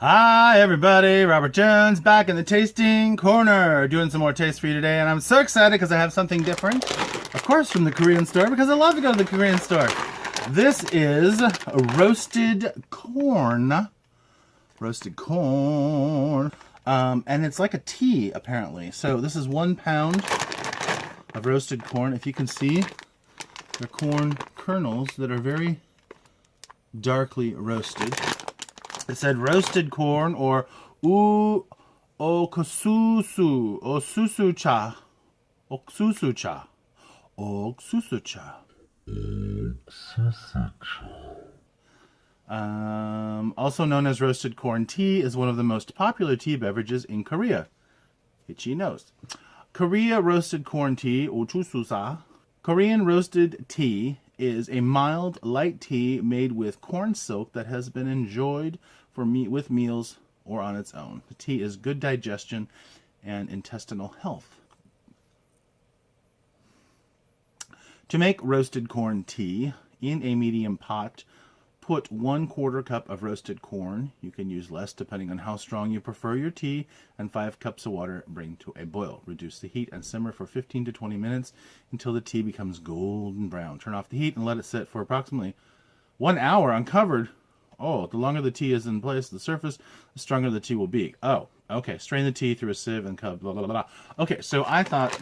Hi everybody, Robert Jones back in the tasting corner, doing some more taste for you today, and I'm so excited because I have something different, of course, from the Korean store, because I love to go to the Korean store. This is roasted corn, and it's like a tea apparently. So this is 1 pound of roasted corn. If you can see, they're corn kernels that are very darkly roasted. It said roasted corn or oksusu cha. Also known as roasted corn tea, is one of the most popular tea beverages in Korea. Itchy nose. Korea roasted corn tea, ochususa. Korean roasted tea is a mild, light tea made with corn silk that has been enjoyed with meals or on its own. The tea is good digestion and intestinal health. To make roasted corn tea, in a medium pot, put 1/4 cup of roasted corn. You can use less depending on how strong you prefer your tea, and 5 cups of water. Bring to a boil. Reduce the heat and simmer for 15 to 20 minutes until the tea becomes golden brown. Turn off the heat and let it sit for approximately 1 hour uncovered. Oh, the longer the tea is in place at the surface, the stronger the tea will be. Oh, okay. Strain the tea through a sieve and cup, blah, blah, blah, blah. Okay, so I thought,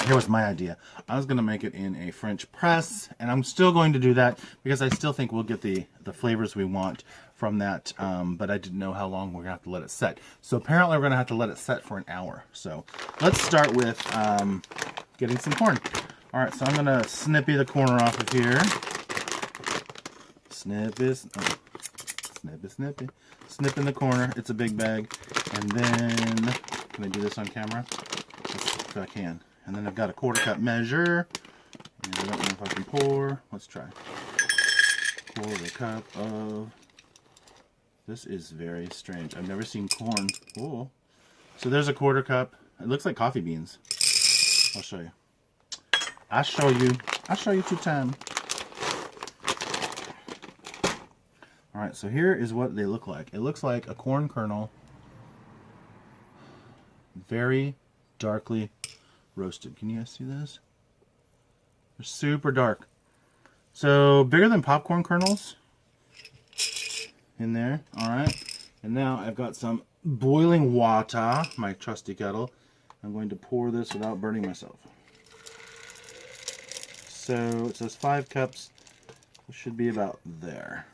here was my idea. I was going to make it in a French press, and I'm still going to do that because I still think we'll get the flavors we want from that, but I didn't know how long we're going to have to let it set. So apparently we're going to have to let it set for an hour. So let's start with getting some corn. All right, so I'm going to snippy the corner off of here. Snip in the corner. It's a big bag. And then, can I do this on camera? If I can. And then I've got a 1/4 cup measure. And I don't know if I can pour. Let's try. 1/4 cup of... This is very strange. I've never seen corn. Oh. So there's a 1/4 cup. It looks like coffee beans. I'll show you. I'll show you 2 times. Alright, so here is what they look like. It looks like a corn kernel. Very darkly roasted. Can you guys see this? They're super dark. So bigger than popcorn kernels in there. Alright. And now I've got some boiling water, my trusty kettle. I'm going to pour this without burning myself. So it says 5 cups. It should be about there.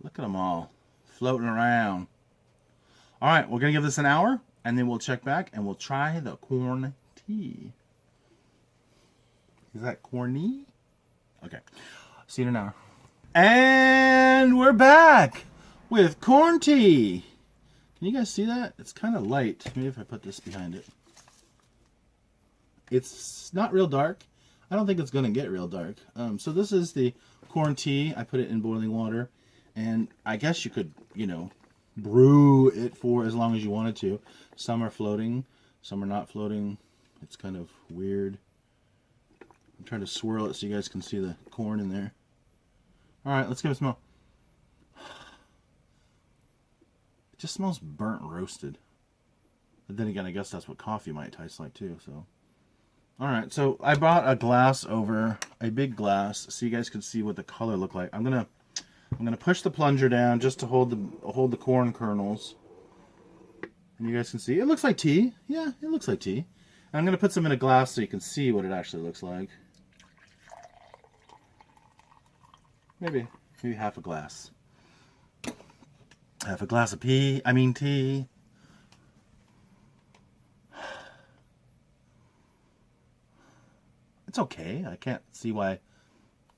Look at them all floating around. All right, we're going to give this an hour, and then we'll check back, and we'll try the corn tea. Is that corny? Okay. See you in an hour. And we're back with corn tea. Can you guys see that? It's kind of light. Maybe if I put this behind it. It's not real dark. I don't think it's going to get real dark. So this is the corn tea. I put it in boiling water. And I guess you could, brew it for as long as you wanted to. Some are floating, some are not floating. It's kind of weird. I'm trying to swirl it so you guys can see the corn in there. Alright, let's give it a smell. It just smells burnt roasted. But then again, I guess that's what coffee might taste like too. So, alright, so I brought a glass over, a big glass, so you guys can see what the color looked like. I'm gonna push the plunger down just to hold the corn kernels. And you guys can see, it looks like tea. Yeah, it looks like tea. And I'm gonna put some in a glass so you can see what it actually looks like. Maybe half a glass. Half a glass of tea. It's okay. I can't see why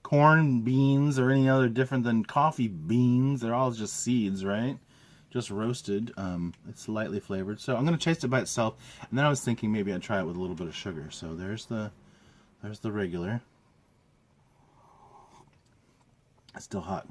corn beans or any other different than coffee beans. They're all just seeds, right? Just roasted. It's lightly flavored. So I'm going to taste it by itself. And then I was thinking maybe I'd try it with a little bit of sugar. So there's the regular. It's still hot.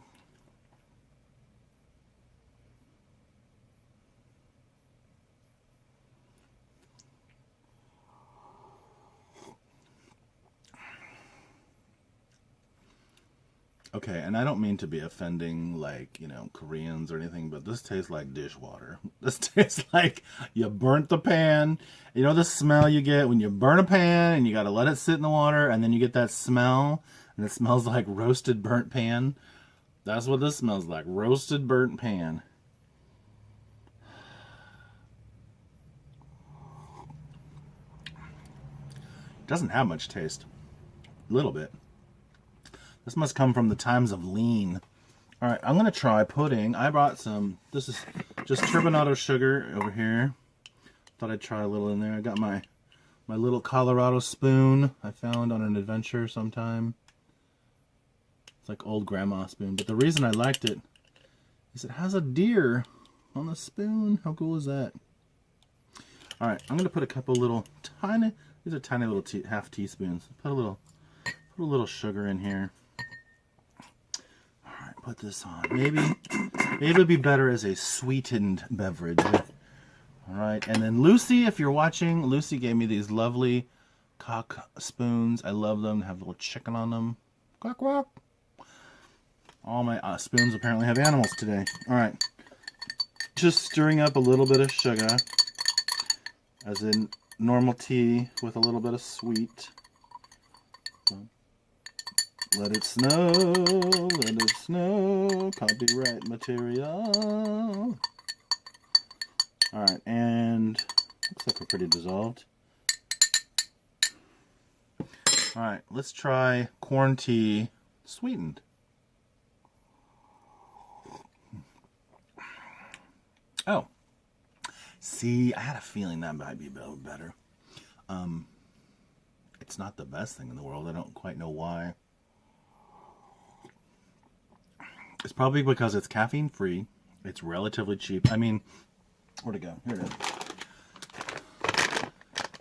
Okay, and I don't mean to be offending, like, you know, Koreans or anything, but this tastes like dishwater. This tastes like you burnt the pan. You know the smell you get when you burn a pan and you got to let it sit in the water, and then you get that smell, and it smells like roasted burnt pan? That's what this smells like, roasted burnt pan. Doesn't have much taste. A little bit. This must come from the times of lean. All right, I'm going to try putting, I brought some, this is just turbinado sugar over here. Thought I'd try a little in there. I got my little Colorado spoon I found on an adventure sometime. It's like old grandma spoon. But the reason I liked it is it has a deer on the spoon. How cool is that? All right, I'm going to put a couple little tiny, these are tiny little half teaspoons. Put a little sugar in here. All right, put this on. Maybe it would be better as a sweetened beverage. All right, and then Lucy, if you're watching, Lucy gave me these lovely cock spoons. I love them. They have a little chicken on them. Quack, quack. All my spoons apparently have animals today. All right, just stirring up a little bit of sugar, as in normal tea with a little bit of sweet. Let it snow, let it snow, copyright material. Alright, and looks like we're pretty dissolved. Alright, let's try corn tea sweetened. Oh, see, I had a feeling that might be a little better. It's not the best thing in the world. I don't quite know why. It's probably because it's caffeine free. It's relatively cheap. I mean, where'd it go? Here it is.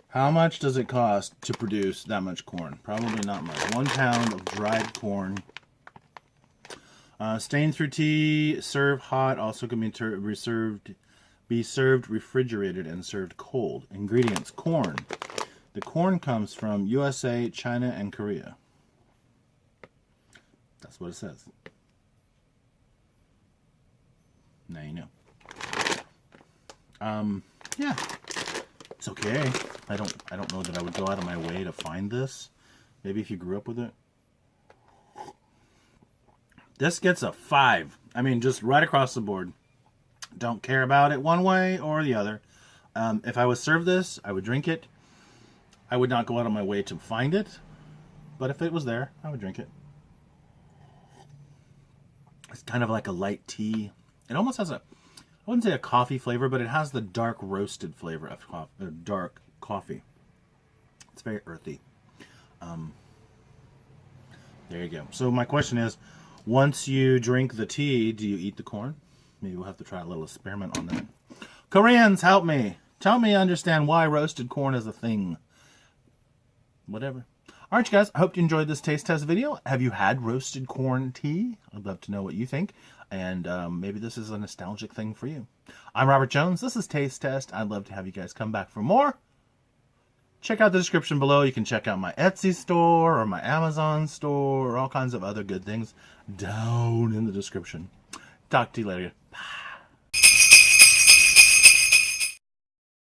How much does it cost to produce that much corn? Probably not much. 1 pound of dried corn. Stain through tea, serve hot. Also can be served refrigerated and served cold. Ingredients: corn. The corn comes from USA, China, and Korea. That's what it says. Now you know. Yeah, it's okay. I don't know that I would go out of my way to find this. Maybe if you grew up with it. This gets a 5. I mean, just right across the board. Don't care about it one way or the other. If I was served this, I would drink it. I would not go out of my way to find it. But if it was there, I would drink it. It's kind of like a light tea. It almost has a, I wouldn't say a coffee flavor, but it has the dark roasted flavor of dark coffee. It's very earthy. There you go. So my question is, once you drink the tea, do you eat the corn? Maybe we'll have to try a little experiment on that. Koreans, help me. Tell me understand why roasted corn is a thing. Whatever. All right, you guys, I hope you enjoyed this taste test video. Have you had roasted corn tea? I'd love to know what you think. And maybe this is a nostalgic thing for you. I'm Robert Jones. This is Taste Test. I'd love to have you guys come back for more. Check out the description below. You can check out my Etsy store or my Amazon store or all kinds of other good things down in the description. Talk to you later. Bye.